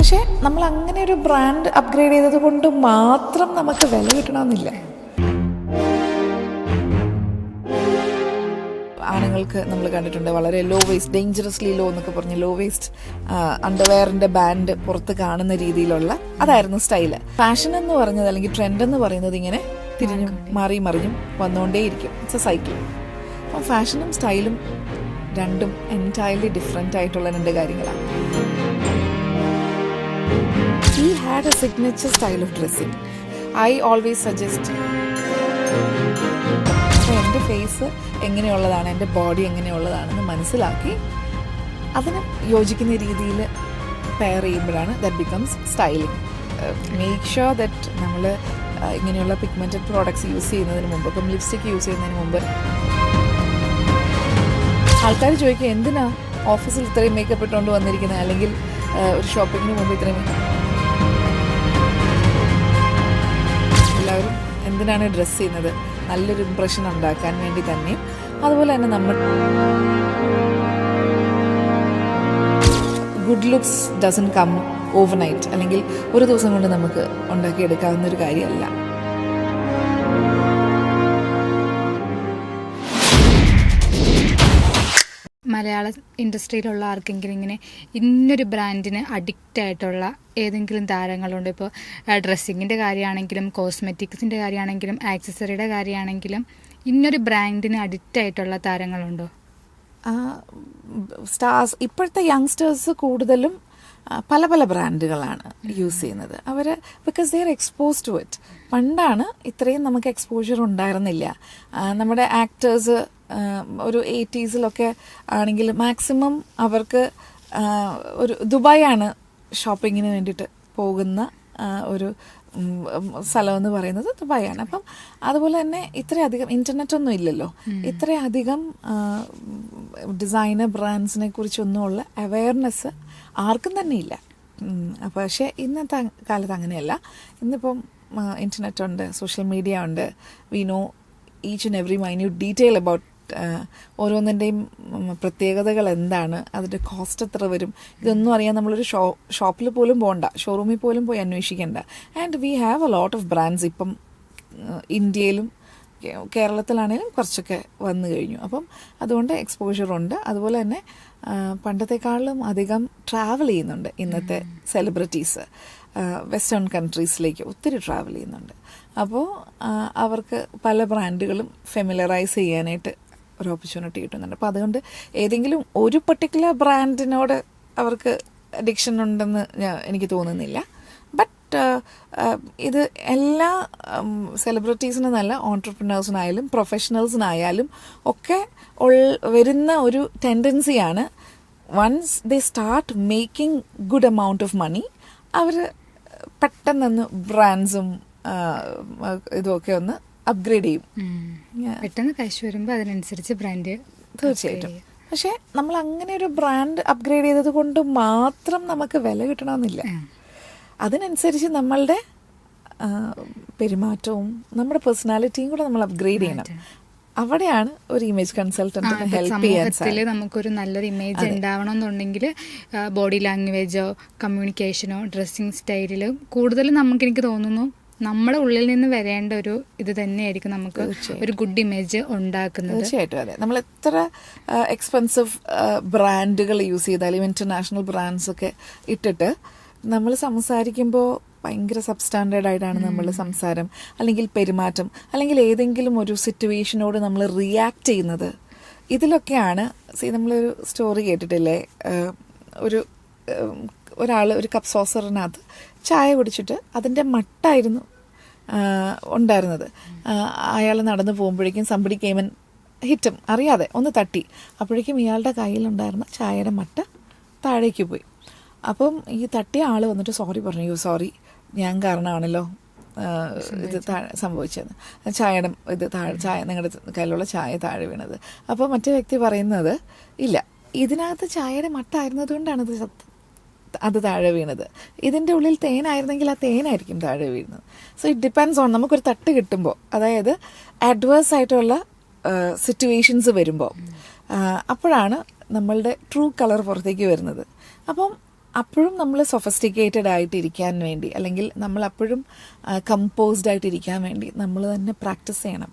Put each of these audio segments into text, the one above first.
പക്ഷേ നമ്മൾ അങ്ങനെ ഒരു ബ്രാൻഡ് അപ്ഗ്രേഡ് ചെയ്തത് കൊണ്ട് മാത്രം നമുക്ക് വില കിട്ടണമെന്നില്ല. ആണുങ്ങൾക്ക് നമ്മൾ കണ്ടിട്ടുണ്ട് വളരെ ലോ വേസ്റ്റ്, ഡേഞ്ചറസ്ലി ലോ എന്നൊക്കെ പറഞ്ഞ് ലോ വേസ്റ്റ് അണ്ടർവെയറിൻ്റെ ബാൻഡ് പുറത്ത് കാണുന്ന രീതിയിലുള്ള അതായിരുന്നു സ്റ്റൈല്. ഫാഷൻ എന്ന് പറഞ്ഞത് അല്ലെങ്കിൽ ട്രെൻഡ് എന്ന് പറയുന്നത് ഇങ്ങനെ തിരിഞ്ഞും മാറി മറിഞ്ഞും വന്നുകൊണ്ടേയിരിക്കും. It's a cycle. അപ്പം ഫാഷനും സ്റ്റൈലും രണ്ടും എൻറ്റയർലി ഡിഫറെൻ്റ് ആയിട്ടുള്ള രണ്ട് കാര്യങ്ങളാണ്. He had a signature style of dressing. I always suggest എൻ്റെ ഫേസ് എങ്ങനെയുള്ളതാണ്, എൻ്റെ ബോഡി എങ്ങനെയുള്ളതാണെന്ന് മനസ്സിലാക്കി അതിന് യോജിക്കുന്ന രീതിയിൽ പെയർ ചെയ്യുമ്പോഴാണ് that becomes styling. Make sure that നമ്മൾ ഇങ്ങനെയുള്ള പിഗ്മെൻറ്റഡ് പ്രോഡക്ട്സ് യൂസ് ചെയ്യുന്നതിന് മുമ്പ്, ഇപ്പം ലിപ്സ്റ്റിക്ക് യൂസ് ചെയ്യുന്നതിന് മുമ്പ് ആൾക്കാർ ചോദിക്കുക എന്തിനാ ഓഫീസിൽ ഇത്രയും മേക്കപ്പ് ഇട്ടുകൊണ്ട് വന്നിരിക്കുന്നത്, അല്ലെങ്കിൽ ഒരു ഷോപ്പിങ്ങിന് മുമ്പ് ഇത്രയും. എല്ലാവരും എന്തിനാണ് ഡ്രസ്സ് ചെയ്യുന്നത്? നല്ലൊരു ഇംപ്രഷൻ ഉണ്ടാക്കാൻ വേണ്ടി തന്നെയും അതുപോലെ തന്നെ നമ്മൾ good looks doesn't come overnight, അല്ലെങ്കിൽ ഒരു ദിവസം കൊണ്ട് നമുക്ക് ഉണ്ടാക്കിയെടുക്കാവുന്ന ഒരു കാര്യമല്ല. മലയാള ഇൻഡസ്ട്രിയിലുള്ള ആർക്കെങ്കിലും ഇങ്ങനെ ഇന്നൊരു ബ്രാൻഡിന് അഡിക്റ്റ് ആയിട്ടുള്ള ഏതെങ്കിലും താരങ്ങളുണ്ട്? ഇപ്പോൾ ഡ്രസ്സിങ്ങിൻ്റെ കാര്യമാണെങ്കിലും കോസ്മെറ്റിക്സിൻ്റെ കാര്യമാണെങ്കിലും ആക്സസറിയുടെ കാര്യമാണെങ്കിലും ഇന്നൊരു ബ്രാൻഡിന് അഡിക്റ്റ് ആയിട്ടുള്ള താരങ്ങളുണ്ടോ? സ്റ്റാർസ് ഇപ്പോഴത്തെ യങ്സ്റ്റേഴ്സ് കൂടുതലും പല പല ബ്രാൻഡുകളാണ് യൂസ് ചെയ്യുന്നത്. അവർ because they are expose to it. പണ്ടാണ് ഇത്രയും നമുക്ക് എക്സ്പോഷർ ഉണ്ടായിരുന്നില്ല. നമ്മുടെ ആക്ടേഴ്സ് ഒരു 80s ആണെങ്കിൽ മാക്സിമം അവർക്ക് ഒരു ദുബായാണ് ഷോപ്പിങ്ങിന് വേണ്ടിയിട്ട് പോകുന്ന ഒരു സ്ഥലമെന്ന് പറയുന്നത് ദുബായാണ്. അപ്പം അതുപോലെ തന്നെ ഇത്രയധികം ഇൻ്റർനെറ്റൊന്നും ഇല്ലല്ലോ, ഇത്രയധികം ഡിസൈനർ ബ്രാൻഡ്സിനെ കുറിച്ചൊന്നുമുള്ള അവയർനെസ് ആർക്കും തന്നെ ഇല്ല. പക്ഷേ ഇന്നത്തെ കാലത്ത് അങ്ങനെയല്ല. ഇന്നിപ്പം ഇൻ്റർനെറ്റ് ഉണ്ട്, സോഷ്യൽ മീഡിയ ഉണ്ട്. We know each and every minute detail about ഓരോന്നിൻ്റെയും പ്രത്യേകതകൾ എന്താണ്, അതിൻ്റെ കോസ്റ്റ് എത്ര വരും, ഇതൊന്നും അറിയാൻ നമ്മളൊരു ഷോപ്പിൽ പോലും പോകണ്ട, ഷോറൂമിൽ പോലും പോയി അന്വേഷിക്കേണ്ട. And we have a lot of brands ഇപ്പം ഇന്ത്യയിലും കേരളത്തിലാണെങ്കിലും കുറച്ചൊക്കെ വന്നു കഴിഞ്ഞു. അപ്പം അതുകൊണ്ട് എക്സ്പോഷറുണ്ട്. അതുപോലെ തന്നെ പണ്ടത്തെക്കാളും അധികം ട്രാവൽ ചെയ്യുന്നുണ്ട് ഇന്നത്തെ സെലിബ്രിറ്റീസ്. വെസ്റ്റേൺ കൺട്രീസിലേക്ക് ഒത്തിരി ട്രാവൽ ചെയ്യുന്നുണ്ട്. അപ്പോൾ അവർക്ക് പല ബ്രാൻഡുകളും ഫെമിലറൈസ് ചെയ്യാനായിട്ട് ഒരു ഓപ്പർച്യൂണിറ്റി കിട്ടുന്നുണ്ട്. അപ്പോൾ അതുകൊണ്ട് ഏതെങ്കിലും ഒരു പർട്ടിക്കുലർ ബ്രാൻഡിനോട് അവർക്ക് അഡിക്ഷൻ ഉണ്ടെന്ന് എനിക്ക് തോന്നുന്നില്ല. ബട്ട് ഇത് എല്ലാ സെലിബ്രിറ്റീസിനെന്നല്ല, ഓൺട്രപ്രനേഴ്സിനായാലും പ്രൊഫഷണൽസിനായാലും ഒക്കെ വരുന്ന ഒരു ടെൻഡൻസിയാണ്. Once they start making good amount of money, അവർ പെട്ടെന്നൊന്ന് ബ്രാൻഡ്സും ഇതൊക്കെ ഒന്ന് അപ്ഗ്രേഡ് ചെയ്യും. പെട്ടെന്ന് കാശ് വരുമ്പോൾ അതിനനുസരിച്ച് ബ്രാൻഡ് തീർച്ചയായിട്ടും. പക്ഷേ നമ്മൾ അങ്ങനെ ഒരു ബ്രാൻഡ് അപ്ഗ്രേഡ് ചെയ്തത് കൊണ്ട് മാത്രം നമുക്ക് വില കിട്ടണമെന്നില്ല. അതിനനുസരിച്ച് നമ്മളുടെ പെരുമാറ്റവും നമ്മുടെ പേഴ്സണാലിറ്റിയും കൂടെ നമ്മൾ അപ്ഗ്രേഡ് ചെയ്യണം. അവിടെയാണ് ഒരു ഇമേജ് കൺസൾട്ടന്റിന് ഹെൽപ്പ് ചെയ്യാൻ. സമൂഹത്തിൽ നമുക്കൊരു നല്ലൊരു ഇമേജ് ഉണ്ടാവണമെന്നുണ്ടെങ്കിൽ ബോഡി ലാംഗ്വേജോ കമ്മ്യൂണിക്കേഷനോ ഡ്രസ്സിങ് സ്റ്റൈലിലോ കൂടുതലും എനിക്ക് തോന്നുന്നു നമ്മുടെ ഉള്ളിൽ നിന്ന് വരേണ്ട ഒരു ഇത് തന്നെയായിരിക്കും നമുക്ക് ഒരു ഗുഡ് ഇമേജ് ഉണ്ടാക്കുന്നത്. തീർച്ചയായിട്ടും അതെ. നമ്മൾ എത്ര എക്സ്പെൻസീവ് ബ്രാൻഡുകൾ യൂസ് ചെയ്താലും ഇന്റർനാഷണൽ ബ്രാൻഡ്സ് ഒക്കെ ഇട്ടിട്ട് നമ്മൾ സംസാരിക്കുമ്പോൾ ഭയങ്കര സബ്സ്റ്റാൻഡേർഡ് ആയിട്ടാണ് നമ്മളുടെ സംസാരം, അല്ലെങ്കിൽ പെരുമാറ്റം, അല്ലെങ്കിൽ ഏതെങ്കിലും ഒരു സിറ്റുവേഷനോട് നമ്മൾ റിയാക്ട് ചെയ്യുന്നത്. ഇതിലൊക്കെയാണ് നമ്മളൊരു സ്റ്റോറി കേട്ടിട്ടില്ലേ, ഒരാൾ ഒരു കപ്പ് സോസറിനകത്ത് ചായ കുടിച്ചിട്ട് അതിൻ്റെ മട്ടായിരുന്നു ഉണ്ടായിരുന്നത്. അയാൾ നടന്നു പോകുമ്പോഴേക്കും സംബടി കേമൻ ഹിറ്റും അറിയാതെ ഒന്ന് തട്ടി, അപ്പോഴേക്കും ഇയാളുടെ കയ്യിലുണ്ടായിരുന്ന ചായയുടെ മട്ട താഴേക്ക് പോയി. അപ്പം ഈ തട്ടിയ ആൾ വന്നിട്ട് സോറി പറഞ്ഞു, സോറി ഞാൻ കാരണമാണല്ലോ ഇത് സംഭവിച്ചത്, ചായയുടെ ഇത് ചായ നിങ്ങളുടെ കയ്യിലുള്ള ചായ താഴെ വീണത്. അപ്പോൾ മറ്റേ വ്യക്തി പറയുന്നത് ഇല്ല, ഇതിനകത്ത് ചായയുടെ മട്ടായിരുന്നത് കൊണ്ടാണ് അത് താഴെ വീണത്, ഇതിൻ്റെ ഉള്ളിൽ തേനായിരുന്നെങ്കിൽ ആ തേനായിരിക്കും താഴെ വീഴുന്നത്. സോ ഇറ്റ് ഡിപ്പെൻഡ്സ് ഓൺ നമുക്കൊരു തട്ട് കിട്ടുമ്പോൾ, അതായത് അഡ്വേഴ്സ് ആയിട്ടുള്ള സിറ്റുവേഷൻസ് വരുമ്പോൾ അപ്പോഴാണ് നമ്മളുടെ ട്രൂ കളർ പുറത്തേക്ക് വരുന്നത്. അപ്പം അപ്പോഴും നമ്മൾ സൊഫിസ്റ്റിക്കേറ്റഡ് ആയിട്ടിരിക്കാൻ വേണ്ടി, അല്ലെങ്കിൽ നമ്മൾ അപ്പോഴും കമ്പോസ്ഡ് ആയിട്ടിരിക്കാൻ വേണ്ടി നമ്മൾ തന്നെ പ്രാക്ടീസ് ചെയ്യണം.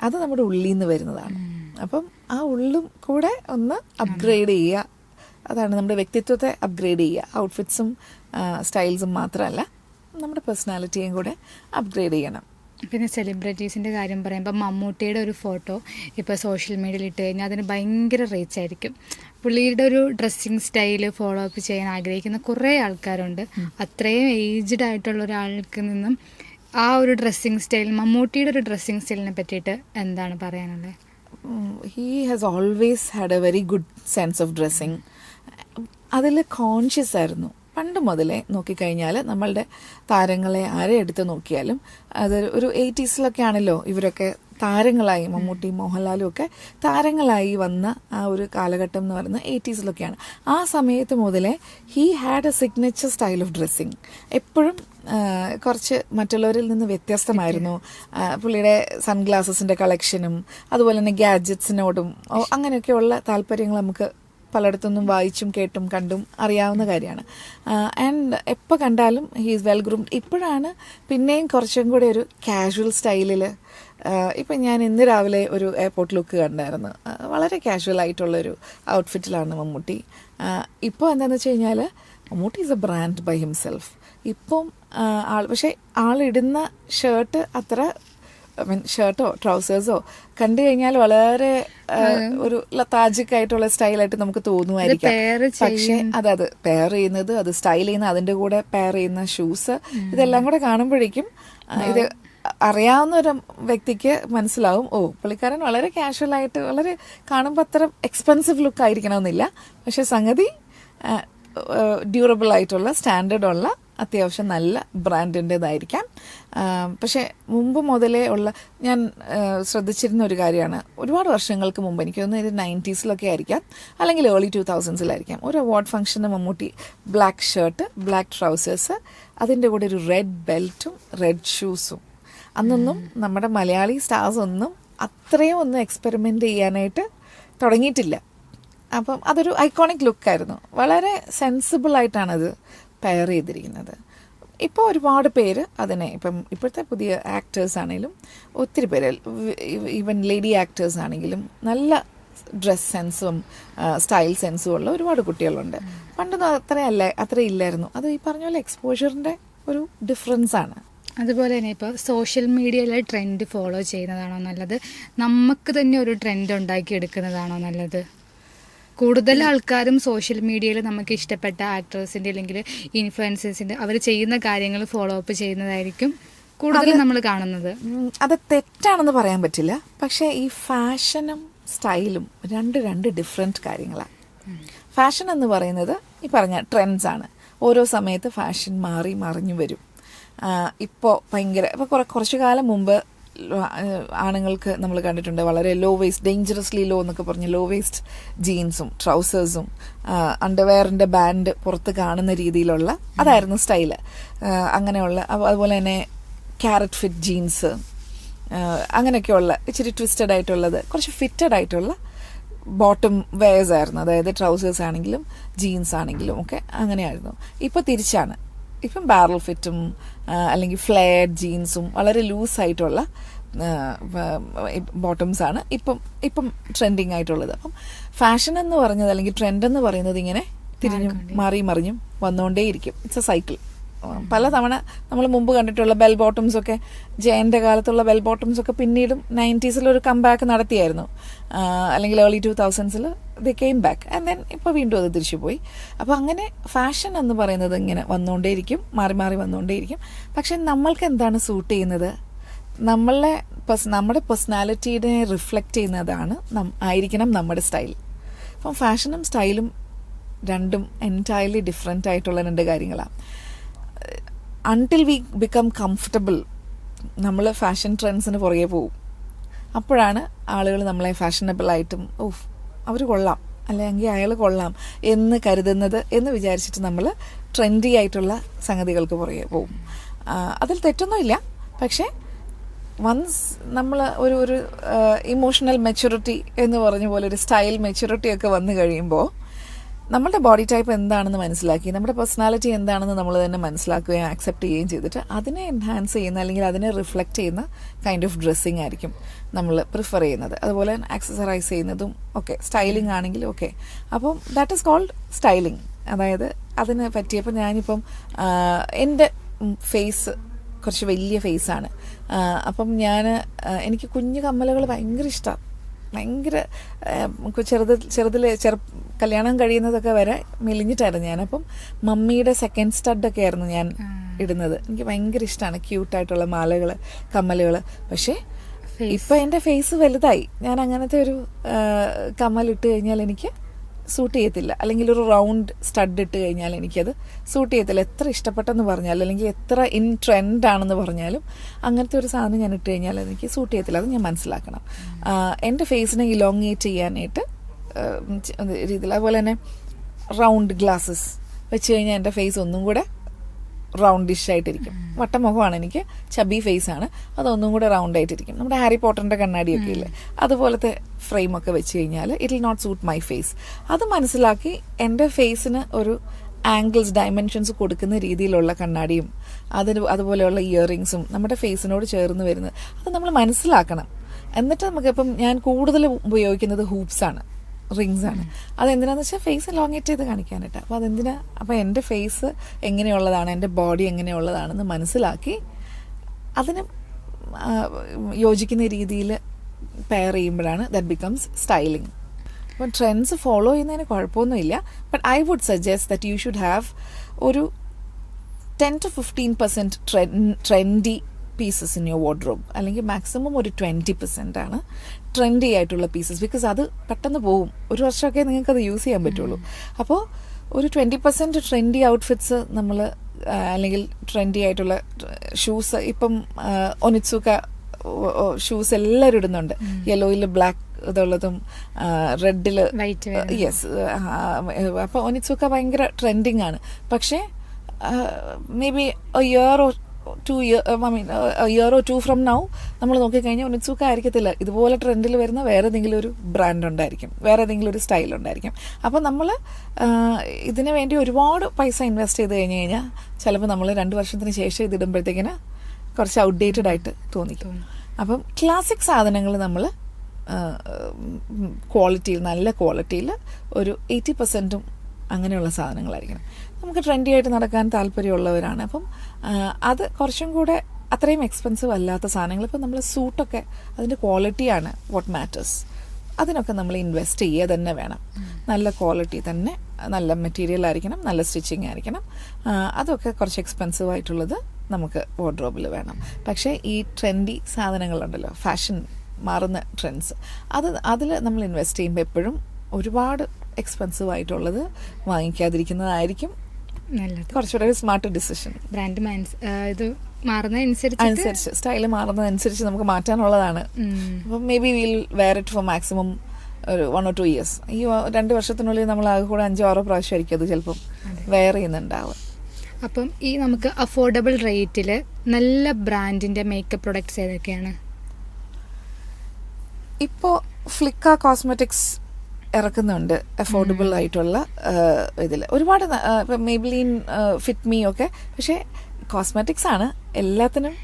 അത് നമ്മുടെ ഉള്ളിൽ നിന്ന് വരുന്നതാണ്. അപ്പം ആ ഉള്ളും കൂടെ ഒന്ന് അപ്ഗ്രേഡ് ചെയ്യുക. അതാണ് നമ്മുടെ വ്യക്തിത്വത്തെ അപ്ഗ്രേഡ് ചെയ്യുക. ഔട്ട്ഫിറ്റ്സും സ്റ്റൈൽസും മാത്രമല്ല, നമ്മുടെ പേഴ്സണാലിറ്റിയും കൂടെ അപ്ഗ്രേഡ് ചെയ്യണം. പിന്നെ സെലിബ്രിറ്റീസിൻ്റെ കാര്യം പറയുമ്പോൾ മമ്മൂട്ടിയുടെ ഒരു ഫോട്ടോ ഇപ്പോൾ സോഷ്യൽ മീഡിയയിൽ ഇട്ട് കഴിഞ്ഞാൽ അതിന് ഭയങ്കര റീച്ച് ആയിരിക്കും. പുള്ളിയുടെ ഒരു ഡ്രസ്സിങ് സ്റ്റൈല് ഫോളോ അപ്പ് ചെയ്യാൻ ആഗ്രഹിക്കുന്ന കുറേ ആൾക്കാരുണ്ട്. അത്രയും ഏജ്ഡ് ആയിട്ടുള്ള ഒരാൾക്ക് നിന്നും ആ ഒരു ഡ്രസ്സിങ് സ്റ്റൈൽ, മമ്മൂട്ടിയുടെ ഒരു ഡ്രസ്സിങ് സ്റ്റൈലിനെ പറ്റിയിട്ട് എന്താണ് പറയാനുള്ളത്? He has always had A very good sense of dressing. അതിൽ കോൺഷ്യസ് ആയിരുന്നു. പണ്ട് മുതലേ നോക്കിക്കഴിഞ്ഞാൽ നമ്മളുടെ താരങ്ങളെ ആരെ എടുത്ത് നോക്കിയാലും അത് ഒരു 80s ആണല്ലോ ഇവരൊക്കെ താരങ്ങളായി, മമ്മൂട്ടി മോഹൻലാലും ഒക്കെ താരങ്ങളായി വന്ന ആ ഒരു കാലഘട്ടം എന്ന് പറയുന്നത് 80s ആ സമയത്ത് മുതലേ he had A signature style of dressing. എപ്പോഴും കുറച്ച് മറ്റുള്ളവരിൽ നിന്ന് വ്യത്യസ്തമായിരുന്നു. പുള്ളിയുടെ സൺഗ്ലാസസിൻ്റെ കളക്ഷനും അതുപോലെ തന്നെ ഗാഡ്ജറ്റ്സിനോടും അങ്ങനെയൊക്കെയുള്ള താല്പര്യങ്ങൾ നമുക്ക് പലയിടത്തുനിന്നും വായിച്ചും കേട്ടും കണ്ടും അറിയാവുന്ന കാര്യമാണ്. ആൻഡ് എപ്പോൾ കണ്ടാലും ഹീ ഈസ് വെൽ ഗ്രൂംഡ്. ഇപ്പോഴാണ് പിന്നെയും കുറച്ചും കൂടെ ഒരു കാഷ്വൽ സ്റ്റൈലിൽ. ഇപ്പം ഞാൻ ഇന്ന് രാവിലെ ഒരു എയർപോർട്ട് ലുക്ക് കണ്ടായിരുന്നു. വളരെ കാഷ്വൽ ആയിട്ടുള്ളൊരു ഔട്ട്ഫിറ്റിലാണ് മമ്മൂട്ടി. ഇപ്പോൾ എന്താണെന്ന് വെച്ച് കഴിഞ്ഞാൽ Mammootty is a brand by himself. ഇപ്പം പക്ഷേ ആളിടുന്ന ഷർട്ട് അത്ര ഷർട്ടോ ട്രൗസേഴ്സോ കണ്ടു കഴിഞ്ഞാൽ വളരെ ഒരു ലതാജിക് ആയിട്ടുള്ള സ്റ്റൈലായിട്ട് നമുക്ക് തോന്നുമായിരിക്കാം. പക്ഷേ അത് പെയർ ചെയ്യുന്നത്, അത് സ്റ്റൈൽ ചെയ്യുന്ന, അതിൻ്റെ കൂടെ പെയർ ചെയ്യുന്ന ഷൂസ്, ഇതെല്ലാം കൂടെ കാണുമ്പോഴേക്കും ഇത് അറിയാവുന്ന ഒരു വ്യക്തിക്ക് മനസ്സിലാവും, ഓ പുള്ളിക്കാരൻ വളരെ കാഷ്വൽ ആയിട്ട്, വളരെ കാണുമ്പോൾ അത്ര എക്സ്പെൻസീവ് ലുക്ക് ആയിരിക്കണമെന്നില്ല, പക്ഷെ സംഗതി ഡ്യൂറബിൾ ആയിട്ടുള്ള സ്റ്റാൻഡേർഡ് ഉള്ള അത്യാവശ്യം നല്ല ബ്രാൻഡിൻ്റെതായിരിക്കാം. പക്ഷേ മുമ്പ് മുതലേ ഉള്ള ഞാൻ ശ്രദ്ധിച്ചിരുന്ന ഒരു കാര്യമാണ്, ഒരുപാട് വർഷങ്ങൾക്ക് മുമ്പ്, എനിക്ക് തോന്നുന്നു ഇത് 90s ആയിരിക്കാം, അല്ലെങ്കിൽ ഏർലി 2000s ഒരു അവാർഡ് ഫംഗ്ഷന് Mammootty black shirt, black trousers, അതിൻ്റെ കൂടെ ഒരു റെഡ് ബെൽറ്റും റെഡ് ഷൂസും. അന്നൊന്നും നമ്മുടെ മലയാളി സ്റ്റാർസ് ഒന്നും അത്രയും ഒന്നും എക്സ്പെരിമെൻ്റ് ചെയ്യാനായിട്ട് തുടങ്ങിയിട്ടില്ല. അപ്പം അതൊരു ഐക്കോണിക് ലുക്കായിരുന്നു. വളരെ സെൻസിബിളായിട്ടാണത് പെയർ ചെയ്തിരിക്കുന്നത്. ഇപ്പോൾ ഒരുപാട് പേര് അതിനെ, ഇപ്പം ഇപ്പോഴത്തെ പുതിയ ആക്ടേഴ്സ് ആണെങ്കിലും ഒത്തിരി പേര്, ഈവൻ ലേഡി ആക്ടേഴ്സ് ആണെങ്കിലും നല്ല ഡ്രസ് സെൻസും സ്റ്റൈൽ സെൻസും ഉള്ള ഒരുപാട് കുട്ടികളുണ്ട്. പണ്ടൊന്നും അത്ര ഇല്ലായിരുന്നു. അത് ഈ പറഞ്ഞ പോലെ എക്സ്പോഷറിൻ്റെ ഒരു ഡിഫറൻസ് ആണ്. അതുപോലെ തന്നെ ഇപ്പോൾ സോഷ്യൽ മീഡിയയിലെ ട്രെൻഡ് ഫോളോ ചെയ്യുന്നതാണോ നല്ലത്, നമുക്ക് തന്നെ ഒരു ട്രെൻഡ് ഉണ്ടാക്കി എടുക്കുന്നതാണോ നല്ലത്? കൂടുതൽ ആൾക്കാരും സോഷ്യൽ മീഡിയയിൽ നമുക്ക് ഇഷ്ടപ്പെട്ട ആക്ടേഴ്സിൻ്റെ അല്ലെങ്കിൽ ഇൻഫ്ലുവൻസേഴ്സിൻ്റെ അവർ ചെയ്യുന്ന കാര്യങ്ങൾ ഫോളോ അപ്പ് ചെയ്യുന്നതായിരിക്കും കൂടുതൽ നമ്മൾ കാണുന്നത്. അത് തെറ്റാണെന്ന് പറയാൻ പറ്റില്ല. പക്ഷേ ഈ ഫാഷനും സ്റ്റൈലും രണ്ട് ഡിഫറെൻറ്റ് കാര്യങ്ങളാണ്. ഫാഷൻ എന്ന് പറയുന്നത് ഈ പറഞ്ഞ ട്രെൻഡ്സ് ആണ്. ഓരോ സമയത്ത് ഫാഷൻ മാറി മറിഞ്ഞു വരും. ഇപ്പോൾ കുറച്ചു കാലം മുമ്പ് ആണുങ്ങൾക്ക് നമ്മൾ കണ്ടിട്ടുണ്ട് വളരെ ലോ വേസ്റ്റ്, ഡേഞ്ചറസ്ലി ലോ എന്നൊക്കെ പറഞ്ഞ് ലോ വേസ്റ്റ് ജീൻസും ട്രൗസേഴ്സും അണ്ടർവെയറിൻ്റെ ബാൻഡ് പുറത്ത് കാണുന്ന രീതിയിലുള്ള അതായിരുന്നു സ്റ്റൈല്. അങ്ങനെയുള്ള അതുപോലെ തന്നെ ക്യാരറ്റ് ഫിറ്റ് ജീൻസ്, അങ്ങനെയൊക്കെയുള്ള ഇച്ചിരി ട്വിസ്റ്റഡ് ആയിട്ടുള്ളത്, കുറച്ച് ഫിറ്റഡ് ആയിട്ടുള്ള ബോട്ടം വെയേഴ്സ് ആയിരുന്നു. അതായത് ട്രൗസേഴ്സ് ആണെങ്കിലും ജീൻസ് ആണെങ്കിലും ഒക്കെ അങ്ങനെയായിരുന്നു. ഇപ്പോൾ തിരിച്ചാണ്. ഇപ്പം ബാരൽ ഫിറ്റും അല്ലെങ്കിൽ ഫ്ലെയർഡ് ജീൻസും വളരെ ലൂസായിട്ടുള്ള ബോട്ടംസാണ് ഇപ്പം ട്രെൻഡിങ് ആയിട്ടുള്ളത്. അപ്പം ഫാഷൻ എന്ന് പറഞ്ഞത് അല്ലെങ്കിൽ ട്രെൻഡ് എന്ന് പറയുന്നത് ഇങ്ങനെ തിരിഞ്ഞും മാറി മറിഞ്ഞും വന്നുകൊണ്ടേയിരിക്കും. It's a cycle. പലതവണ നമ്മൾ മുമ്പ് കണ്ടിട്ടുള്ള ബെൽ ബോട്ടംസൊക്കെ, ജയൻ്റെ കാലത്തുള്ള ബെൽ ബോട്ടംസൊക്കെ പിന്നീടും 90s ഒരു കംബാക്ക് നടത്തിയായിരുന്നു. അല്ലെങ്കിൽ early 2000s they came back and then ഇപ്പോൾ വീണ്ടും അത് തിരിച്ചു പോയി. അപ്പോൾ അങ്ങനെ ഫാഷൻ എന്ന് പറയുന്നത് ഇങ്ങനെ വന്നുകൊണ്ടേയിരിക്കും, മാറി മാറി വന്നുകൊണ്ടേയിരിക്കും. പക്ഷെ നമ്മൾക്ക് എന്താണ് സൂട്ട് ചെയ്യുന്നത്, നമ്മുടെ പേഴ്സണാലിറ്റിയെ റിഫ്ലക്റ്റ് ചെയ്യുന്നതാണ് ആയിരിക്കണം നമ്മുടെ സ്റ്റൈൽ. അപ്പം ഫാഷനും സ്റ്റൈലും രണ്ടും എൻറ്റയർലി ഡിഫറെൻ്റ് ആയിട്ടുള്ള രണ്ട് കാര്യങ്ങളാണ്. അൺടിൽ വി ബിക്കം കംഫർട്ടബിൾ നമ്മൾ ഫാഷൻ ട്രെൻഡ്സിന് പുറകെ പോവും. അപ്പോഴാണ് ആളുകൾ നമ്മളെ ഫാഷനബിളായിട്ടും അവർ കൊള്ളാം അല്ലെങ്കിൽ അയാൾ കൊള്ളാം എന്ന് കരുതുന്നത് എന്ന് വിചാരിച്ചിട്ട് നമ്മൾ ട്രെൻഡി ആയിട്ടുള്ള സംഗതികൾക്ക് പുറകെ പോവും. അതിൽ തെറ്റൊന്നുമില്ല. പക്ഷേ വൺസ് നമ്മൾ ഒരു ഇമോഷണൽ മെച്യൂരിറ്റി എന്ന് പറഞ്ഞ പോലെ ഒരു സ്റ്റൈൽ മെച്യൂരിറ്റി ഒക്കെ വന്നു കഴിയുമ്പോൾ നമ്മളുടെ ബോഡി ടൈപ്പ് എന്താണെന്ന് മനസ്സിലാക്കി നമ്മുടെ പേഴ്സണാലിറ്റി എന്താണെന്ന് നമ്മൾ തന്നെ മനസ്സിലാക്കുകയും ആക്സെപ്റ്റ് ചെയ്യുകയും ചെയ്തിട്ട് അതിനെ എൻഹാൻസ് ചെയ്യുന്ന അല്ലെങ്കിൽ അതിനെ റിഫ്ലക്റ്റ് ചെയ്യുന്ന കൈൻഡ് ഓഫ് ഡ്രസ്സിങ് ആയിരിക്കും നമ്മൾ പ്രിഫർ ചെയ്യുന്നത്. അതുപോലെ ആക്സസറൈസ് ചെയ്യുന്നതും ഓക്കെ, സ്റ്റൈലിംഗ് ആണെങ്കിലും ഓക്കെ. അപ്പം ദാറ്റ് ഈസ് കോൾഡ് സ്റ്റൈലിംഗ്. അതായത് അതിന് പറ്റിയപ്പോൾ ഞാനിപ്പം എൻ്റെ ഫേസ് കുറച്ച് വലിയ ഫേസാണ്. അപ്പം എനിക്ക് കുഞ്ഞു കമ്മലുകൾ ഭയങ്കര ഇഷ്ടമാണ്. ഭയങ്കര കല്യാണം കഴിയുന്നതൊക്കെ വരെ മെലിഞ്ഞിട്ടായിരുന്നു ഞാൻ. അപ്പം മമ്മിയുടെ സെക്കൻഡ് സ്റ്റഡൊക്കെ ആയിരുന്നു ഞാൻ ഇടുന്നത്. എനിക്ക് ഭയങ്കര ഇഷ്ടമാണ് ക്യൂട്ടായിട്ടുള്ള മാലകൾ, കമ്മലുകൾ. പക്ഷേ ഇപ്പം എൻ്റെ ഫേസ് വലുതായി. ഞാൻ അങ്ങനത്തെ ഒരു കമ്മലിട്ട് കഴിഞ്ഞാൽ എനിക്ക് സൂട്ട് ചെയ്യത്തില്ല. അല്ലെങ്കിൽ ഒരു റൗണ്ട് സ്റ്റഡ് ഇട്ട് കഴിഞ്ഞാൽ എനിക്കത് സൂട്ട് ചെയ്യത്തില്ല. എത്ര ഇഷ്ടപ്പെട്ടെന്ന് പറഞ്ഞാലും അല്ലെങ്കിൽ എത്ര ഇൻ ട്രെൻഡാണെന്ന് പറഞ്ഞാലും അങ്ങനത്തെ ഒരു സാധനം ഞാൻ ഇട്ട് കഴിഞ്ഞാൽ എനിക്ക് സൂട്ട് ചെയ്യത്തില്ല. അത് ഞാൻ മനസ്സിലാക്കണം. എൻ്റെ ഫേസിനെ ഇലോങ്ങേറ്റ് ചെയ്യാനായിട്ട് രീതിയിൽ. അതുപോലെ തന്നെ റൗണ്ട് ഗ്ലാസ്സസ് വെച്ച് കഴിഞ്ഞാൽ എൻ്റെ ഫേസ് ഒന്നും കൂടെ റൗണ്ടിഷ് ആയിട്ടിരിക്കും. വട്ടമുഖമാണ് എനിക്ക്, ചബി ഫേസ് ആണ്, അതൊന്നും കൂടെ റൗണ്ട് ആയിട്ടിരിക്കും. നമ്മുടെ ഹാരി പോട്ടറിന്റെ കണ്ണാടിയൊക്കെ ഇല്ലേ, അതുപോലത്തെ ഫ്രെയിമൊക്കെ വെച്ച് കഴിഞ്ഞാൽ it will not suit my face. അത് മനസ്സിലാക്കി എൻ്റെ ഫേസിന് ഒരു ആംഗിൾസ്, ഡയമെൻഷൻസ് കൊടുക്കുന്ന രീതിയിലുള്ള കണ്ണാടിയും അതുപോലെയുള്ള ഇയറിങ്സും നമ്മുടെ ഫേസിനോട് ചേർന്ന് വരുന്നത് അത് നമ്മൾ മനസ്സിലാക്കണം. എന്നിട്ട് നമുക്കിപ്പം ഞാൻ കൂടുതൽ ഉപയോഗിക്കുന്നത് ഹൂപ്സാണ്, റിങ്സ് ആണ്. അതെന്തിനാന്ന് വെച്ചാൽ ഫേസ് ലോങ്ങേറ്റ് ചെയ്ത് കാണിക്കാനായിട്ട്. അപ്പോൾ അതെന്തിനാ, അപ്പോൾ എൻ്റെ ഫേസ് എങ്ങനെയുള്ളതാണ്, എൻ്റെ ബോഡി എങ്ങനെയുള്ളതാണെന്ന് മനസ്സിലാക്കി അതിന് യോജിക്കുന്ന രീതിയിൽ പെയർ ചെയ്യുമ്പോഴാണ് ദാറ്റ് ബിക്കംസ് സ്റ്റൈലിംഗ്. അപ്പം ട്രെൻഡ്സ് ഫോളോ ചെയ്യുന്നതിന് കുഴപ്പമൊന്നുമില്ല. But I would suggest that you should have ഒരു 10 to 15% trendy pieces in your wardrobe. അല്ലെങ്കിൽ മാക്സിമം ഒരു 20% ആണ് ട്രെൻഡി ആയിട്ടുള്ള പീസസ്. ബിക്കോസ് അത് പെട്ടെന്ന് പോവും. ഒരു വർഷമൊക്കെ നിങ്ങൾക്ക് അത് യൂസ് ചെയ്യാൻ പറ്റുള്ളൂ. അപ്പോൾ ഒരു 20% ട്രെൻഡി ഔട്ട്ഫിറ്റ്സ് നമ്മൾ, അല്ലെങ്കിൽ ട്രെൻഡി ആയിട്ടുള്ള ഷൂസ്. ഇപ്പം ഒനിറ്റ്സുക ഷൂസ് എല്ലാവരും ഇടുന്നുണ്ട്. യെല്ലോയിൽ ബ്ലാക്ക് ഇതുള്ളതും റെഡിൽ യെസ്. അപ്പോൾ ഒനിറ്റ്സുക ഭയങ്കര ട്രെൻഡിങ് ആണ്. പക്ഷേ may be a year or two from now നമ്മൾ നോക്കിക്കഴിഞ്ഞാൽ ഒനിറ്റ്സുക ആയിരിക്കത്തില്ല. ഇതുപോലെ ട്രെൻഡിൽ വരുന്ന വേറെ ഏതെങ്കിലും ഒരു ബ്രാൻഡ് ഉണ്ടായിരിക്കും, വേറെ ഏതെങ്കിലും ഒരു സ്റ്റൈൽ ഉണ്ടായിരിക്കും. അപ്പോൾ നമ്മൾ ഇതിനു വേണ്ടി ഒരുപാട് പൈസ ഇൻവെസ്റ്റ് ചെയ്ത് കഴിഞ്ഞ് കഴിഞ്ഞാൽ ചിലപ്പോൾ നമ്മൾ 2 വർഷത്തിന് ശേഷം ഇതിടുമ്പോഴത്തേക്കിന് കുറച്ച് ഔട്ട്ഡേറ്റഡ് ആയിട്ട് തോന്നിക്കും. അപ്പം ക്ലാസിക് സാധനങ്ങൾ നമ്മൾ ക്വാളിറ്റിയിൽ, നല്ല ക്വാളിറ്റിയിൽ ഒരു 80% അങ്ങനെയുള്ള സാധനങ്ങളായിരിക്കണം. നമുക്ക് ട്രെൻഡി ആയിട്ട് നടക്കാൻ താല്പര്യമുള്ളവരാണ്. അപ്പം അത് കുറച്ചും കൂടെ അത്രയും എക്സ്പെൻസീവ് അല്ലാത്ത സാധനങ്ങൾ. ഇപ്പം നമ്മൾ സൂട്ടൊക്കെ അതിൻ്റെ ക്വാളിറ്റിയാണ് വാട്ട് മാറ്റേഴ്സ്. അതിനൊക്കെ നമ്മൾ ഇൻവെസ്റ്റ് ചെയ്യുക തന്നെ വേണം. നല്ല ക്വാളിറ്റി തന്നെ, നല്ല മെറ്റീരിയൽ ആയിരിക്കണം, നല്ല സ്റ്റിച്ചിങ് ആയിരിക്കണം. അതൊക്കെ കുറച്ച് എക്സ്പെൻസീവ് ആയിട്ടുള്ളത് നമുക്ക് വാർഡ്രോബിൽ വേണം. പക്ഷേ ഈ ട്രെൻഡി സാധനങ്ങളുണ്ടല്ലോ, ഫാഷൻ മാറുന്ന ട്രെൻഡ്സ്, അതിൽ നമ്മൾ ഇൻവെസ്റ്റ് ചെയ്യുമ്പോൾ എപ്പോഴും ഒരുപാട് എക്സ്പെൻസീവ് ആയിട്ടുള്ളത് വാങ്ങിക്കാതിരിക്കുന്നതായിരിക്കും നല്ലത്. കുറച്ചുകൂടെ ഒരു സ്മാർട്ട് ഡിസിഷൻ. ബ്രാൻഡ് ഇത് മാറുന്നതനുസരിച്ച്, സ്റ്റൈല് മാറുന്നതനുസരിച്ച് നമുക്ക് മാറ്റാനുള്ളതാണ്. അപ്പം maybe will wear it for maximum ഒരു 1 or 2 years. ഈ 2 വർഷത്തിനുള്ളിൽ നമ്മൾ ആകെ കൂടെ 5-6 പ്രാവശ്യമായിരിക്കും അത് ചിലപ്പം വെയർ ചെയ്യുന്നുണ്ടാവുക. അപ്പം ഈ നമുക്ക് അഫോർഡബിൾ റേറ്റിൽ നല്ല ബ്രാൻഡിന്റെ മേക്കപ്പ് പ്രൊഡക്ട്സ് ഏതൊക്കെയാണ്? ഇപ്പോൾ ഫ്ലിക്ക കോസ്മെറ്റിക്സ് ഇറക്കുന്നുണ്ട് അഫോർഡബിൾ ആയിട്ടുള്ള ഇതിൽ. ഒരുപാട് ഇപ്പം മെയ്ബ്ലിൻ, ഫിറ്റ്മി ഒക്കെ. പക്ഷേ കോസ്മെറ്റിക്സ് ആണ്, എല്ലാത്തിനും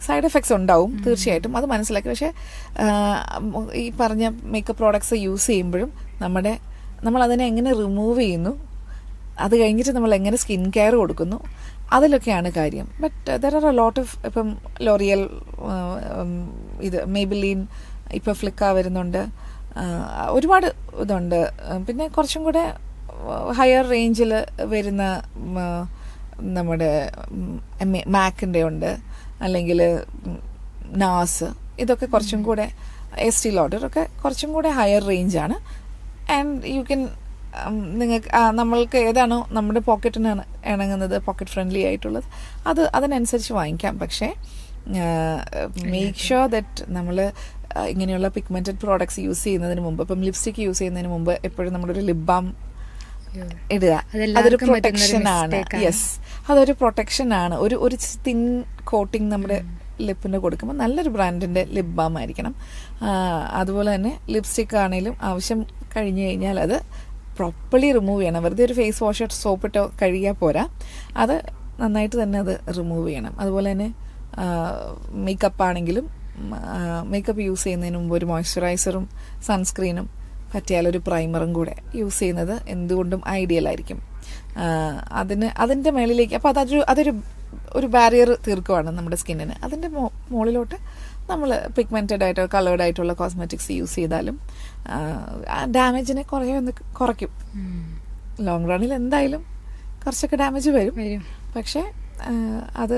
സൈഡ് എഫക്ട്സ് ഉണ്ടാവും തീർച്ചയായിട്ടും, അത് മനസ്സിലാക്കി. പക്ഷേ ഈ പറഞ്ഞ മേക്കപ്പ് പ്രോഡക്ട്സ് യൂസ് ചെയ്യുമ്പോഴും നമ്മൾ അതിനെ എങ്ങനെ റിമൂവ് ചെയ്യുന്നു, അത് കഴിഞ്ഞിട്ട് നമ്മൾ എങ്ങനെ സ്കിൻ കെയർ കൊടുക്കുന്നു, അതിലൊക്കെയാണ് കാര്യം. But there are a lot of, ഇപ്പം ലോറിയൽ, ഇത് മെയ്ബിലീൻ, ഇപ്പോൾ ഫ്ലിക്ക വരുന്നുണ്ട്, ഒരുപാട് ഇതുണ്ട്. പിന്നെ കുറച്ചും കൂടെ ഹയർ റേഞ്ചിൽ വരുന്ന നമ്മുടെ മാക്കിൻ്റെ ഉണ്ട്, അല്ലെങ്കിൽ നാസ്, ഇതൊക്കെ കുറച്ചും കൂടെ, എസ്റ്റി ലോഡർ ഒക്കെ കുറച്ചും കൂടെ ഹയർ റേഞ്ചാണ്. ആൻഡ് യു ക്യാൻ, നിങ്ങൾക്ക് നമ്മൾക്ക് ഏതാണോ നമ്മുടെ പോക്കറ്റിന് ഇണങ്ങുന്നത്, പോക്കറ്റ് ഫ്രണ്ട്ലി ആയിട്ടുള്ളത്, അതിനനുസരിച്ച് വാങ്ങിക്കാം. പക്ഷേ മേക്ക് ഷുവർ ദറ്റ് നമ്മൾ ഇങ്ങനെയുള്ള പിഗ്മെന്റഡ് പ്രോഡക്ട്സ് യൂസ് ചെയ്യുന്നതിന് മുമ്പ്, ഇപ്പം ലിപ്സ്റ്റിക് യൂസ് ചെയ്യുന്നതിന് മുമ്പ് എപ്പോഴും നമ്മളൊരു ലിപ് ബാം ഇടുക. അതൊരു പ്രൊട്ടക്ഷനാണ്. യെസ്, അതൊരു പ്രൊട്ടക്ഷനാണ്. ഒരു തിൻ കോട്ടിങ് നമ്മുടെ ലിപ്പിന് കൊടുക്കുമ്പോൾ നല്ലൊരു ബ്രാൻഡിൻ്റെ ലിപ് ബാം ആയിരിക്കണം. അതുപോലെ തന്നെ ലിപ്സ്റ്റിക് ആണെങ്കിലും ആവശ്യം കഴിഞ്ഞ് കഴിഞ്ഞാൽ അത് പ്രോപ്പർലി റിമൂവ് ചെയ്യണം. വെറുതെ ഒരു ഫേസ് വാഷ് സോപ്പിട്ടോ കഴുകിയാൽ പോരാ, അത് നന്നായിട്ട് തന്നെ അത് റിമൂവ് ചെയ്യണം. അതുപോലെ തന്നെ മേക്കപ്പ് ആണെങ്കിലും മേക്കപ്പ് യൂസ് ചെയ്യുന്നതിന് മുമ്പ് ഒരു മോയ്സ്ചറൈസറും സൺസ്ക്രീനും പറ്റിയാലൊരു പ്രൈമറും കൂടെ യൂസ് ചെയ്യുന്നത് എന്തുകൊണ്ടും ഐഡിയൽ ആയിരിക്കും. അതിൻ്റെ മേളിലേക്ക് അപ്പോൾ അതൊരു ബാരിയർ തീർക്കുവാണ് നമ്മുടെ സ്കിന്നിന്. അതിൻ്റെ മുകളിലോട്ട് നമ്മൾ പിഗ്മെൻറ്റഡ് ആയിട്ടോ കളേർഡ് ആയിട്ടുള്ള കോസ്മെറ്റിക്സ് യൂസ് ചെയ്താലും ഡാമേജിനെ കുറയ്ക്കും. ലോങ് റണ്ണിൽ എന്തായാലും കുറച്ചൊക്കെ ഡാമേജ് വരും, പക്ഷേ അത്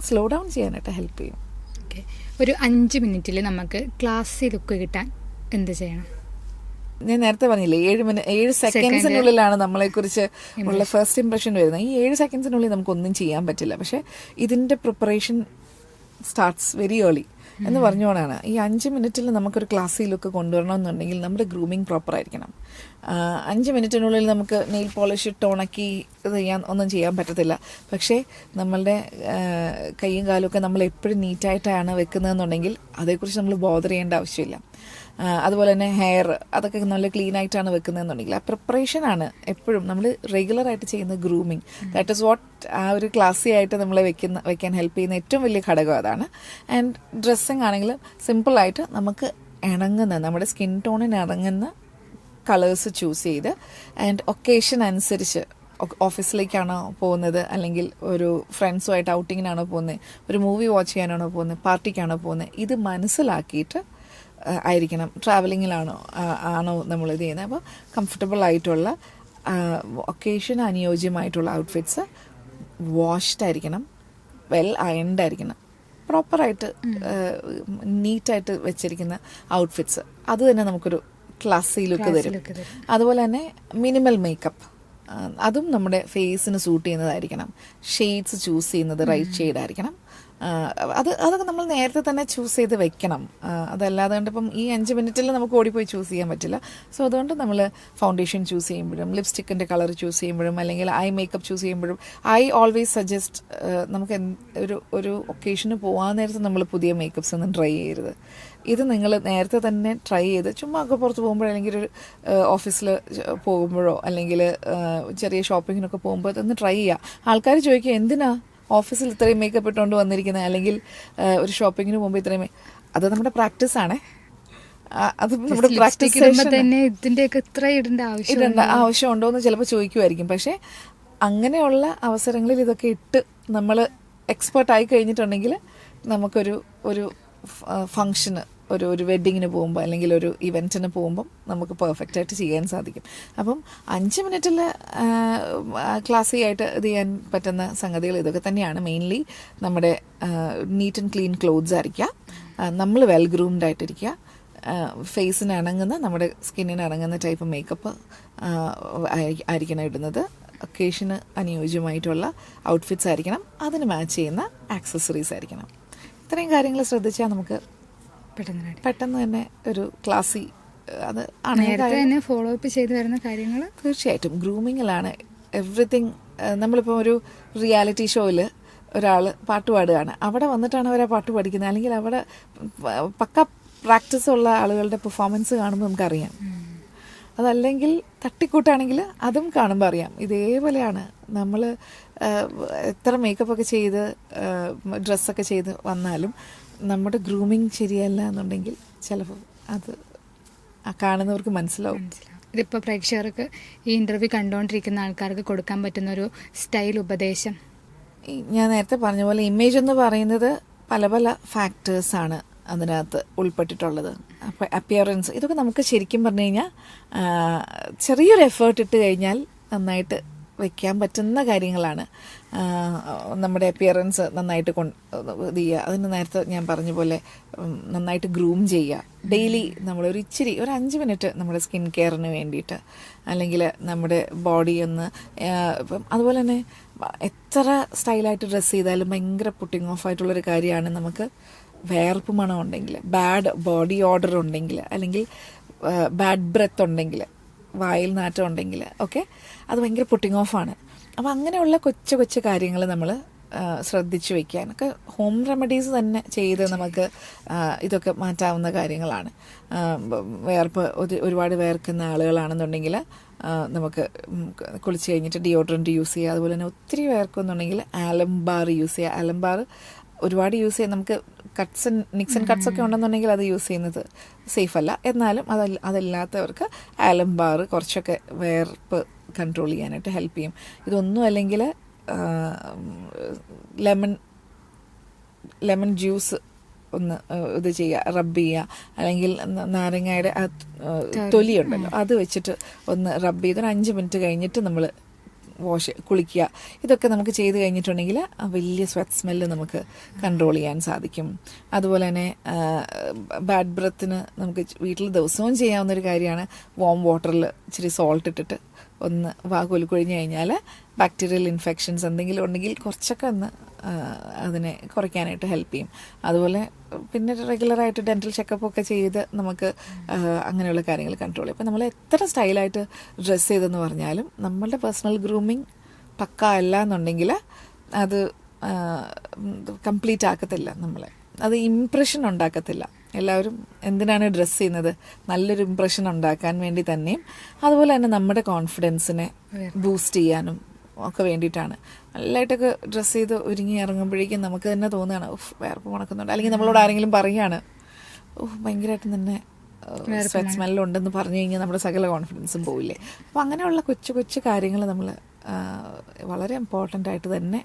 സ്ലോ ഡൗൺ ചെയ്യാനായിട്ട് ഹെൽപ്പ് ചെയ്യും. ഓക്കെ, ഒരു 5 മിനിറ്റിൽ നമുക്ക് ക്ലാസ്സി ലുക്ക് കിട്ടാൻ എന്ത് ചെയ്യണം? ഞാൻ നേരത്തെ പറഞ്ഞില്ലേ 7 സെക്കൻഡ്സിനുള്ളിലാണ് നമ്മളെക്കുറിച്ച് ഉള്ള ഫസ്റ്റ് ഇംപ്രഷൻ വരുന്നത്. ഈ 7 സെക്കൻഡ്സിനുള്ളിൽ നമുക്കൊന്നും ചെയ്യാൻ പറ്റില്ല. പക്ഷേ ഇതിൻ്റെ പ്രിപ്പറേഷൻ സ്റ്റാർട്ട്സ് വെരി ഏർലി എന്ന് പറഞ്ഞുകൊണ്ടാണ്. ഈ 5 മിനിറ്റിൽ നമുക്കൊരു ക്ലാസ്സി ലുക്ക് കൊണ്ടുവരണമെന്നുണ്ടെങ്കിൽ നമ്മുടെ ഗ്രൂമിങ് പ്രോപ്പർ ആയിരിക്കണം. 5 മിനിറ്റിനുള്ളിൽ നമുക്ക് നെയിൽ പോളിഷ് ഇട്ട് ഉണക്കി ഒന്നും ചെയ്യാൻ പറ്റത്തില്ല. പക്ഷേ നമ്മളുടെ കൈയും കാലുമൊക്കെ നമ്മൾ എപ്പോഴും നീറ്റായിട്ടാണ് വെക്കുന്നതെന്നുണ്ടെങ്കിൽ അതേക്കുറിച്ച് നമ്മൾ ബോദർ ചെയ്യേണ്ട ആവശ്യമില്ല. അതുപോലെ തന്നെ ഹെയർ അതൊക്കെ നല്ല ക്ലീൻ ആയിട്ടാണ് വെക്കുന്നതെന്നുണ്ടെങ്കിൽ ആ പ്രിപ്പറേഷനാണ് എപ്പോഴും നമ്മൾ റെഗുലറായിട്ട് ചെയ്യുന്ന ഗ്രൂമിങ്. ദാറ്റ് ഈസ് വാട്ട് ആ ഒരു ക്ലാസ്സി ആയിട്ട് നമ്മളെ വെക്കാൻ ഹെൽപ്പ് ചെയ്യുന്ന ഏറ്റവും വലിയ ഘടകം അതാണ്. ആൻഡ് ഡ്രസ്സിങ് ആണെങ്കിലും സിമ്പിളായിട്ട് നമുക്ക് ഇണങ്ങുന്ന നമ്മുടെ സ്കിൻ ടോണിന് ഇണങ്ങുന്ന കളേഴ്സ് ചൂസ് ചെയ്ത് ആൻഡ് ഒക്കേഷൻ അനുസരിച്ച് ഓഫീസിലേക്കാണോ പോകുന്നത്, അല്ലെങ്കിൽ ഒരു ഫ്രണ്ട്സുമായിട്ട് ഔട്ടിങ്ങിനാണോ പോകുന്നത്, ഒരു മൂവി വാച്ച് ചെയ്യാനാണോ പോകുന്നത്, പാർട്ടിക്കാണോ പോകുന്നത്, ഇത് മനസ്സിലാക്കിയിട്ട് ആയിരിക്കണം. ട്രാവലിങ്ങിലാണോ നമ്മൾ ഇത് ചെയ്യുന്നത്. അപ്പോൾ കംഫർട്ടബിൾ ആയിട്ടുള്ള ഒക്കേഷന് അനുയോജ്യമായിട്ടുള്ള ഔട്ട്ഫിറ്റ്സ് വാഷ്ഡ് ആയിരിക്കണം, വെൽ അയൺഡ് ആയിരിക്കണം, പ്രോപ്പറായിട്ട് നീറ്റായിട്ട് വെച്ചിരിക്കുന്ന ഔട്ട്ഫിറ്റ്സ്. അത് തന്നെ നമുക്കൊരു ക്ലാസ്സി ലുക്ക് തരും. അതുപോലെ തന്നെ മിനിമൽ മേക്കപ്പ്, അതും നമ്മുടെ ഫേസിന് സൂട്ട് ചെയ്യുന്നതായിരിക്കണം. ഷെയ്ഡ്സ് ചൂസ് ചെയ്യുന്നത് റൈറ്റ് ഷെയ്ഡായിരിക്കണം. അതൊക്കെ നമ്മൾ നേരത്തെ തന്നെ ചൂസ് ചെയ്ത് വെക്കണം. അതല്ലാതെ ഇപ്പം ഈ 5 മിനിറ്റിൽ നമുക്ക് ഓടിപ്പോയി ചൂസ് ചെയ്യാൻ പറ്റില്ല. സോ അതുകൊണ്ട് നമ്മൾ ഫൗണ്ടേഷൻ ചൂസ് ചെയ്യുമ്പോഴും ലിപ്സ്റ്റിക്കിൻ്റെ കളർ ചൂസ് ചെയ്യുമ്പോഴും അല്ലെങ്കിൽ ഐ മേക്കപ്പ് ചൂസ് ചെയ്യുമ്പോഴും ഐ ഓൾവേസ് സജസ്റ്റ് നമുക്ക് ഒരു ഒക്കേഷന് പോകാൻ നേരത്ത് നമ്മൾ പുതിയ മേക്കപ്പ്സ് ഒന്നും ട്രൈ ചെയ്യരുത്. ഇത് നിങ്ങൾ നേരത്തെ തന്നെ ട്രൈ ചെയ്ത് ചുമ്മാ ഒക്കെ പുറത്ത് പോകുമ്പോഴോ അല്ലെങ്കിൽ ഒരു ഓഫീസിൽ പോകുമ്പോഴോ അല്ലെങ്കിൽ ചെറിയ ഷോപ്പിങ്ങിനൊക്കെ പോകുമ്പോൾ അതൊന്ന് ട്രൈ ചെയ്യുക. ആൾക്കാർ ചോദിക്കുക എന്തിനാ ഓഫീസിൽ ഇത്രയും മേക്കപ്പ് ഇട്ടുകൊണ്ട് വന്നിരിക്കുന്നത്, അല്ലെങ്കിൽ ഒരു ഷോപ്പിങ്ങിന് പോകുമ്പോൾ ഇത്രയും അത് നമ്മുടെ പ്രാക്ടീസാണ്. അത് നമ്മുടെ പ്രാക്ടീസ് ഇടേണ്ട ആവശ്യമുണ്ടോ എന്ന് ചിലപ്പോൾ ചോദിക്കുമായിരിക്കും. പക്ഷേ അങ്ങനെയുള്ള അവസരങ്ങളിൽ ഇതൊക്കെ ഇട്ട് നമ്മൾ എക്സ്പേർട്ടായി കഴിഞ്ഞിട്ടുണ്ടെങ്കിൽ നമുക്കൊരു ഫങ്ഷന് ഒരു വെഡ്ഡിങ്ങിന് പോകുമ്പോൾ അല്ലെങ്കിൽ ഒരു ഇവൻറ്റിന് പോകുമ്പം നമുക്ക് പെർഫെക്റ്റ് ആയിട്ട് ചെയ്യാൻ സാധിക്കും. അപ്പം 5 മിനിറ്റിൽ ക്ലാസ്സി ആയിട്ട് ഇത് ചെയ്യാൻ പറ്റുന്ന സംഗതികൾ ഇതൊക്കെ തന്നെയാണ്. മെയിൻലി നമ്മുടെ നീറ്റ് ആൻഡ് ക്ലീൻ ക്ലോത്ത്സ് ആയിരിക്കുക, നമ്മൾ വെൽ ഗ്രൂംഡ് ആയിട്ടിരിക്കുക, ഫേസിന് ഇണങ്ങുന്ന നമ്മുടെ സ്കിന്നിന് ഇണങ്ങുന്ന ടൈപ്പ് മേക്കപ്പ് ആയിരിക്കണം ഇടുന്നത്, ഒക്കേഷന് അനുയോജ്യമായിട്ടുള്ള ഔട്ട്ഫിറ്റ്സ് ആയിരിക്കണം, അതിന് മാച്ച് ചെയ്യുന്ന ആക്സസറീസ് ആയിരിക്കണം. ഇത്രയും കാര്യങ്ങൾ ശ്രദ്ധിച്ചാൽ നമുക്ക് പെട്ടെന്ന് തന്നെ ഒരു ക്ലാസ്സി അത് ഫോളോ അപ്പ് ചെയ്ത് വരുന്ന കാര്യങ്ങൾ തീർച്ചയായിട്ടും ഗ്രൂമിങ്ങിലാണ് എവറിത്തിങ്. നമ്മളിപ്പോൾ ഒരു റിയാലിറ്റി ഷോയിൽ ഒരാൾ പാട്ട് പാടുകയാണ്, അവിടെ വന്നിട്ടാണ് അവർ ആ പാട്ട് പഠിക്കുന്നത്, അല്ലെങ്കിൽ അവിടെ പക്ക പ്രാക്ടീസ് ഉള്ള ആളുകളുടെ പെർഫോമൻസ് കാണുമ്പോൾ നമുക്കറിയാം. അതല്ലെങ്കിൽ തട്ടിക്കൂട്ടാണെങ്കിൽ അതും കാണുമ്പോൾ അറിയാം. ഇതേപോലെയാണ് നമ്മൾ എത്ര മേക്കപ്പൊക്കെ ചെയ്ത് ഡ്രസ്സൊക്കെ ചെയ്ത് വന്നാലും നമ്മുടെ ഗ്രൂമിങ് ശരിയല്ല എന്നുണ്ടെങ്കിൽ ചിലപ്പോൾ അത് കാണുന്നവർക്ക് മനസ്സിലാവും. ഇതിപ്പോൾ പ്രേക്ഷകർക്ക് ഈ ഇൻ്റർവ്യൂ കണ്ടുകൊണ്ടിരിക്കുന്ന ആൾക്കാർക്ക് കൊടുക്കാൻ പറ്റുന്നൊരു സ്റ്റൈൽ ഉപദേശം? ഞാൻ നേരത്തെ പറഞ്ഞ പോലെ ഇമേജ് എന്ന് പറയുന്നത് പല പല ഫാക്ടേഴ്സാണ് അതിനകത്ത് ഉൾപ്പെട്ടിട്ടുള്ളത്. അപ്പോൾ അപ്പിയറൻസ് ഇതൊക്കെ നമുക്ക് ശരിക്കും പറഞ്ഞു കഴിഞ്ഞാൽ ചെറിയൊരു എഫേർട്ട് ഇട്ട് കഴിഞ്ഞാൽ നന്നായിട്ട് വയ്ക്കാൻ പറ്റുന്ന കാര്യങ്ങളാണ്. നമ്മുടെ അപ്പിയറൻസ് നന്നായിട്ട് ഇത് ചെയ്യുക, അതിന് നേരത്തെ ഞാൻ പറഞ്ഞ പോലെ നന്നായിട്ട് ഗ്രൂം ചെയ്യുക. ഡെയിലി നമ്മളൊരു ഇച്ചിരി ഒരു 5 മിനിറ്റ് നമ്മുടെ സ്കിൻ കെയറിന് വേണ്ടിയിട്ട്, അല്ലെങ്കിൽ നമ്മുടെ ബോഡി ഒന്ന് ഇപ്പം അതുപോലെ തന്നെ എത്ര സ്റ്റൈലായിട്ട് ഡ്രസ്സ് ചെയ്താലും ഭയങ്കര പുട്ടിങ് ഓഫ് ആയിട്ടുള്ളൊരു കാര്യമാണ് നമുക്ക് വേർപ്പ് മണം ഉണ്ടെങ്കിൽ, ബാഡ് ബോഡി ഓർഡർ ഉണ്ടെങ്കിൽ, അല്ലെങ്കിൽ ബാഡ് ബ്രെത്ത് ഉണ്ടെങ്കിൽ, വായിൽ നാറ്റം ഉണ്ടെങ്കിൽ ഒക്കെ അത് ഭയങ്കര പുട്ടിങ് ഓഫാണ്. അപ്പോൾ അങ്ങനെയുള്ള കൊച്ചു കൊച്ചു കാര്യങ്ങൾ നമ്മൾ ശ്രദ്ധിച്ചു വയ്ക്കാനൊക്കെ ഹോം റെമഡീസ് തന്നെ ചെയ്ത് നമുക്ക് ഇതൊക്കെ മാറ്റാവുന്ന കാര്യങ്ങളാണ്. വേർപ്പ് ഒരുപാട് വേർക്കുന്ന ആളുകളാണെന്നുണ്ടെങ്കിൽ നമുക്ക് കുളിച്ച് കഴിഞ്ഞിട്ട് ഡിയോഡ്രൻറ്റ് യൂസ് ചെയ്യുക. അതുപോലെ തന്നെ ഒത്തിരി വേർക്കുന്നുണ്ടെങ്കിൽ ആലം ബാർ യൂസ് ചെയ്യുക. ആലം ബാർ ഒരുപാട് യൂസ് ചെയ്യാൻ നമുക്ക് നിക്സൺ കട്ട്സൊക്കെ ഉണ്ടെന്നുണ്ടെങ്കിൽ അത് യൂസ് ചെയ്യുന്നത് സേഫ് അല്ല. എന്നാലും അതല്ലാത്തവർക്ക് ആലം ബാർ കുറച്ചൊക്കെ വേർപ്പ് കൺട്രോൾ ചെയ്യാനായിട്ട് ഹെൽപ്പ് ചെയ്യും. ഇതൊന്നും അല്ലെങ്കിൽ ലെമൺ ജ്യൂസ് ഒന്ന് ഇത് ചെയ്യുക, റബ്ബ് ചെയ്യുക. അല്ലെങ്കിൽ നാരങ്ങയുടെ തൊലിയുണ്ടല്ലോ അത് വെച്ചിട്ട് ഒന്ന് റബ്ബ് ചെയ്ത് ഒരു 5 മിനിറ്റ് കഴിഞ്ഞിട്ട് നമ്മൾ കുളിക്കുക. ഇതൊക്കെ നമുക്ക് ചെയ്ത് കഴിഞ്ഞിട്ടുണ്ടെങ്കിൽ വലിയ സ്വെറ്റ് സ്മെല്ല് നമുക്ക് കൺട്രോൾ ചെയ്യാൻ സാധിക്കും. അതുപോലെ തന്നെ ബാഡ് ബ്രത്തിന് നമുക്ക് വീട്ടിൽ ദിവസവും ചെയ്യാവുന്നൊരു കാര്യമാണ് വാം വാട്ടറിൽ ഇച്ചിരി സോൾട്ട് ഇട്ടിട്ട് ഒന്ന് കുലുക്കൊഴിഞ്ഞ് കഴിഞ്ഞാൽ ബാക്ടീരിയൽ ഇൻഫെക്ഷൻസ് എന്തെങ്കിലും ഉണ്ടെങ്കിൽ കുറച്ചൊക്കെ ഒന്ന് അതിനെ കുറയ്ക്കാനായിട്ട് ഹെൽപ്പ് ചെയ്യും. അതുപോലെ പിന്നെ റെഗുലറായിട്ട് ഡെൻറ്റൽ ചെക്കപ്പൊക്കെ ചെയ്ത് നമുക്ക് അങ്ങനെയുള്ള കാര്യങ്ങൾ കൺട്രോൾ ചെയ്യും. അപ്പോൾ നമ്മൾ എത്ര സ്റ്റൈലായിട്ട് ഡ്രസ്സ് ചെയ്തെന്ന് പറഞ്ഞാലും നമ്മളുടെ പേഴ്സണൽ ഗ്രൂമിങ് പക്ക അല്ല എന്നുണ്ടെങ്കിൽ അത് കംപ്ലീറ്റ് ആക്കത്തില്ല നമ്മളെ. അത് ഇംപ്രഷൻ ഉണ്ടാക്കത്തില്ല. എല്ലാവരും എന്തിനാണ് ഡ്രസ്സ് ചെയ്യുന്നത്? നല്ലൊരു ഇംപ്രഷൻ ഉണ്ടാക്കാൻ വേണ്ടി തന്നെയും അതുപോലെ തന്നെ നമ്മുടെ കോൺഫിഡൻസിനെ ബൂസ്റ്റ് ചെയ്യാനും ഒക്കെ വേണ്ടിയിട്ടാണ്. നല്ലതായിട്ടൊക്കെ ഡ്രസ്സ് ചെയ്ത് ഒരുങ്ങി ഇറങ്ങുമ്പോഴേക്കും നമുക്ക് തന്നെ തോന്നുകയാണ് വേർപ്പ് മണക്കുന്നുണ്ട്. അല്ലെങ്കിൽ നമ്മളോട് ആരെങ്കിലും പറയുകയാണ് ഭയങ്കരമായിട്ട് തന്നെ സ്വെറ്റ് സ്മെല്ലുണ്ടെന്ന് പറഞ്ഞു കഴിഞ്ഞാൽ നമ്മുടെ സകല കോൺഫിഡൻസും പോവില്ലേ. അപ്പോൾ അങ്ങനെയുള്ള കൊച്ചു കൊച്ചു കാര്യങ്ങൾ നമ്മൾ വളരെ ഇമ്പോർട്ടൻ്റ് ആയിട്ട് തന്നെ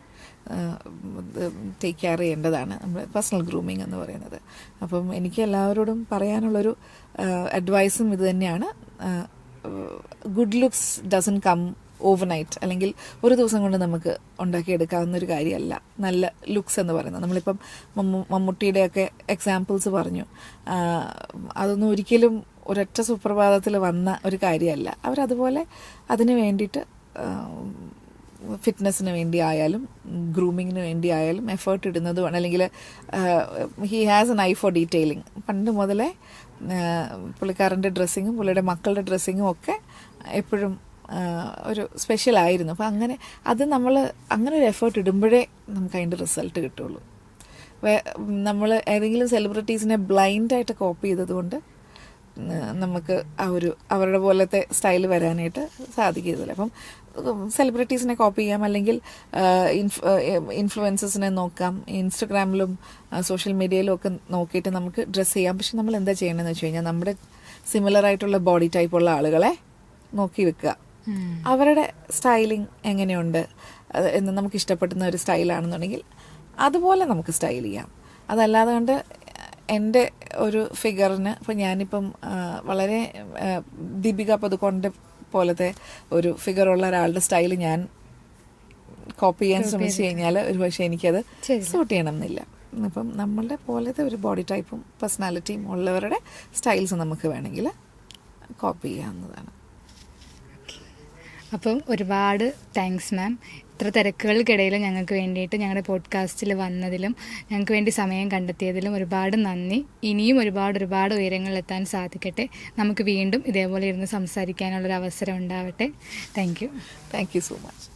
ടേക്ക് കെയർ ചെയ്യേണ്ടതാണ് നമ്മൾ പേഴ്സണൽ ഗ്രൂമിങ് എന്ന് പറയുന്നത്. അപ്പം എനിക്ക് എല്ലാവരോടും പറയാനുള്ളൊരു അഡ്വൈസും ഇത് തന്നെയാണ്. Good looks doesn't come overnight, അല്ലെങ്കിൽ ഒരു ദിവസം കൊണ്ട് നമുക്ക് ഉണ്ടാക്കിയെടുക്കാവുന്നൊരു കാര്യമല്ല നല്ല ലുക്സ് എന്ന് പറയുന്നത്. നമ്മളിപ്പം മമ്മൂട്ടിയുടെയൊക്കെ എക്സാമ്പിൾസ് പറഞ്ഞു. അതൊന്നും ഒരിക്കലും ഒരൊറ്റ സുപ്രഭാതത്തിൽ വന്ന ഒരു കാര്യമല്ല. അവരതുപോലെ അതിന് വേണ്ടിയിട്ട് ഫിറ്റ്നസ്സിന് വേണ്ടി ആയാലും ഗ്രൂമിങ്ങിന് വേണ്ടി ആയാലും എഫേർട്ട് ഇടുന്നതുമാണ്. അല്ലെങ്കിൽ he has an eye for detailing. പണ്ട് മുതലേ പുള്ളിക്കാരൻ്റെ ഡ്രസ്സിങ്ങും പുള്ളിയുടെ മക്കളുടെ ഡ്രസ്സിങ്ങും ഒക്കെ എപ്പോഴും ഒരു സ്പെഷ്യലായിരുന്നു. അപ്പോൾ അത് നമ്മൾ അങ്ങനെ ഒരു എഫേർട്ട് ഇടുമ്പോഴേ നമുക്ക് അതിൻ്റെ റിസൾട്ട് കിട്ടുള്ളൂ. നമ്മൾ ഏതെങ്കിലും സെലിബ്രിറ്റീസിനെ ബ്ലൈൻഡായിട്ട് കോപ്പി ചെയ്തതുകൊണ്ട് നമുക്ക് അവരുടെ പോലത്തെ സ്റ്റൈൽ വരാനായിട്ട് സാധിക്കില്ല. അപ്പം സെലിബ്രിറ്റീസിനെ കോപ്പി ചെയ്യാം, അല്ലെങ്കിൽ ഇൻഫ്ലുവൻസേഴ്സിനെ നോക്കാം, ഇൻസ്റ്റഗ്രാമിലും സോഷ്യൽ മീഡിയയിലും ഒക്കെ നോക്കിയിട്ട് നമുക്ക് ഡ്രസ്സ് ചെയ്യാം. പക്ഷെ നമ്മൾ എന്താ ചെയ്യണമെന്ന് വെച്ച് കഴിഞ്ഞാൽ നമ്മുടെ സിമിലർ ആയിട്ടുള്ള ബോഡി ടൈപ്പുള്ള ആളുകളെ നോക്കി വെക്കുക. അവരുടെ സ്റ്റൈലിംഗ് എങ്ങനെയുണ്ട് എന്ന് നമുക്ക് ഇഷ്ടപ്പെടുന്ന ഒരു സ്റ്റൈലാണെന്നുണ്ടെങ്കിൽ അതുപോലെ നമുക്ക് സ്റ്റൈൽ ചെയ്യാം. അതല്ലാതെ കൊണ്ട് എൻ്റെ ഒരു ഫിഗറിന് ഇപ്പം ഞാനിപ്പം വളരെ ദീപിക പദുക്കോണിൻ്റെ പോലത്തെ ഒരു ഫിഗറുള്ള ഒരാളുടെ സ്റ്റൈൽ ഞാൻ കോപ്പി ചെയ്യാൻ ശ്രമിച്ചു കഴിഞ്ഞാൽ ഒരു പക്ഷേ എനിക്കത് സൂട്ട് ചെയ്യണം എന്നില്ല. അപ്പം നമ്മളുടെ പോലത്തെ ഒരു ബോഡി ടൈപ്പും പേഴ്സണാലിറ്റിയും ഉള്ളവരുടെ സ്റ്റൈൽസ് നമുക്ക് വേണമെങ്കിൽ കോപ്പി ചെയ്യാവുന്നതാണ്. അപ്പം ഒരുപാട് താങ്ക്സ് മാം. ഇത്ര തിരക്കുകൾക്കിടയിൽ ഞങ്ങൾക്ക് വേണ്ടിയിട്ട് ഞങ്ങളുടെ പോഡ്കാസ്റ്റിൽ വന്നതിലും ഞങ്ങൾക്ക് വേണ്ടി സമയം കണ്ടെത്തിയതിലും ഒരുപാട് നന്ദി. ഇനിയും ഒരുപാട് ഉയരങ്ങളിലെത്താൻ സാധിക്കട്ടെ. നമുക്ക് വീണ്ടും ഇതേപോലെ ഇരുന്ന് സംസാരിക്കാനുള്ളൊരു അവസരം ഉണ്ടാവട്ടെ. Thank you so much.